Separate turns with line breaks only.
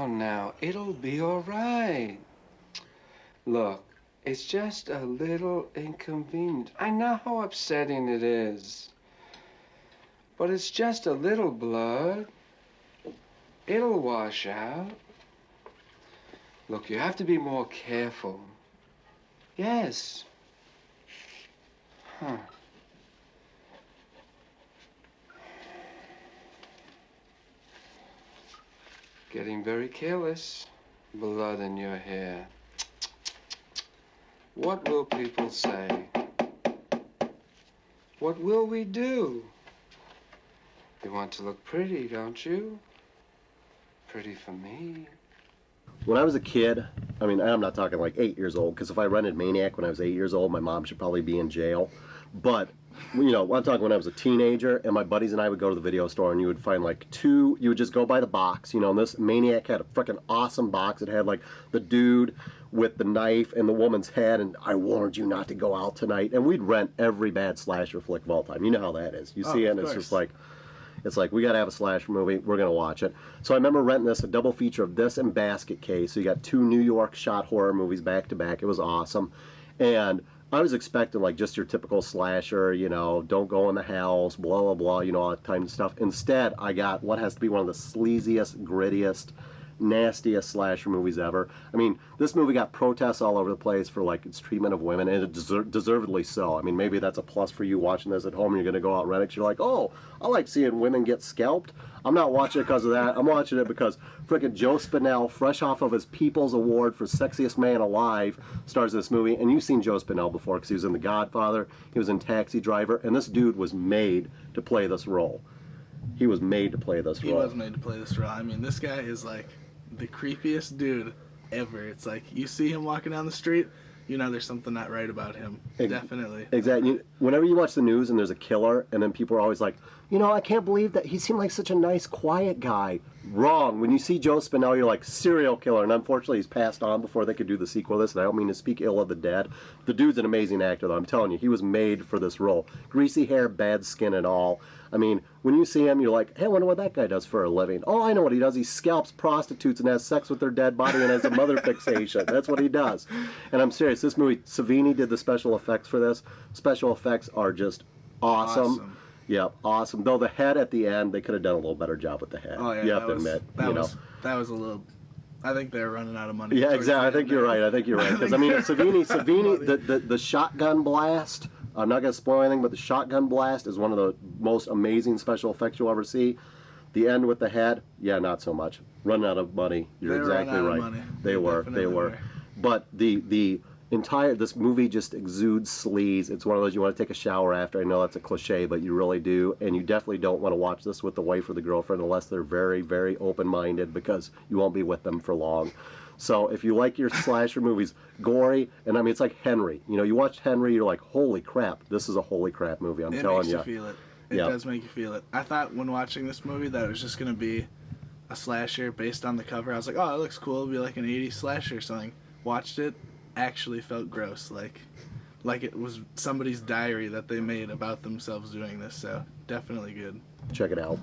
Now, it'll be all right. Look, it's just a little inconvenient. I know how upsetting it is. But it's just a little blood. It'll wash out. Look, you have to be more careful. Yes. Huh. Getting very careless. Blood in your hair. What will people say? What will we do? You want to look pretty, don't you? Pretty for me.
When I was a kid, I mean, I'm not talking like 8 years old, because if I rented Maniac when I was 8 years old, my mom should probably be in jail. But, you know, I'm talking when I was a teenager, and my buddies and I would go to the video store, and you would find like you would just go by the box, you know, and this Maniac had a freaking awesome box. It had like the dude with the knife and the woman's head, and I warned you not to go out tonight. And we'd rent every bad slasher flick of all time. You know how that is. You see it, and it's just like, we got to have a slasher movie. We're going to watch it. So I remember renting this, a double feature of this and Basket Case. So you got 2 New York shot horror movies back to back. It was awesome. And I was expecting like just your typical slasher, you know, don't go in the house, blah, blah, blah, you know, all that kind of stuff. Instead, I got what has to be one of the sleaziest, grittiest, nastiest slasher movies ever. I mean, this movie got protests all over the place for like its treatment of women, and it deservedly so. I mean, maybe that's a plus for you watching this at home, and you're going to go out and rent it 'cause you're like, oh, I like seeing women get scalped. I'm not watching it because of that. I'm watching it because frickin' Joe Spinell, fresh off of his People's Award for Sexiest Man Alive, stars in this movie. And you've seen Joe Spinell before because he was in The Godfather, he was in Taxi Driver, and this dude was made to play this role. He was made to play this role.
He was made to play this role. I mean, this guy is like the creepiest dude ever. It's like you see him walking down the street, you know there's something not right about him. Definitely.
Exactly. Whenever you watch the news and there's a killer, and then people are always like, you know, I can't believe that he seemed like such a nice, quiet guy. Wrong. When you see Joe Spinell, you're like, serial killer. And unfortunately, he's passed on before they could do the sequel to this. And I don't mean to speak ill of the dead. The dude's an amazing actor, though. I'm telling you, he was made for this role. Greasy hair, bad skin, and all. I mean, when you see him, you're like, hey, I wonder what that guy does for a living. Oh, I know what he does. He scalps prostitutes and has sex with their dead body and has a mother fixation. That's what he does. And I'm serious. This movie, Savini did the special effects for this. Special effects are just awesome. Yeah, awesome. Though the head at the end, they could have done a little better job with the head.
Oh, yeah,
you have to admit.
That was a little... I think they're running out of money.
Yeah, exactly. I think you're right. Because, I mean, Savini, the shotgun blast, I'm not going to spoil anything, but the shotgun blast is one of the most amazing special effects you'll ever see. The end with the head, yeah, not so much. Running out of money. You're exactly right. They were. But this movie just exudes sleaze. It's one of those you want to take a shower after. I know that's a cliche, but you really do. And you definitely don't want to watch this with the wife or the girlfriend unless they're very, very open-minded, because you won't be with them for long. So if you like your slasher movies, gory, and I mean, it's like Henry. You know, you watch Henry, you're like, holy crap, this is a holy crap movie. I'm telling you.
It makes you feel it. It does make you feel it. I thought when watching this movie that it was just going to be a slasher based on the cover. I was like, oh, it looks cool. It'll be like an 80s slasher or something. Watched it. Actually felt gross, like it was somebody's diary that they made about themselves doing this. So definitely good.
Check it out.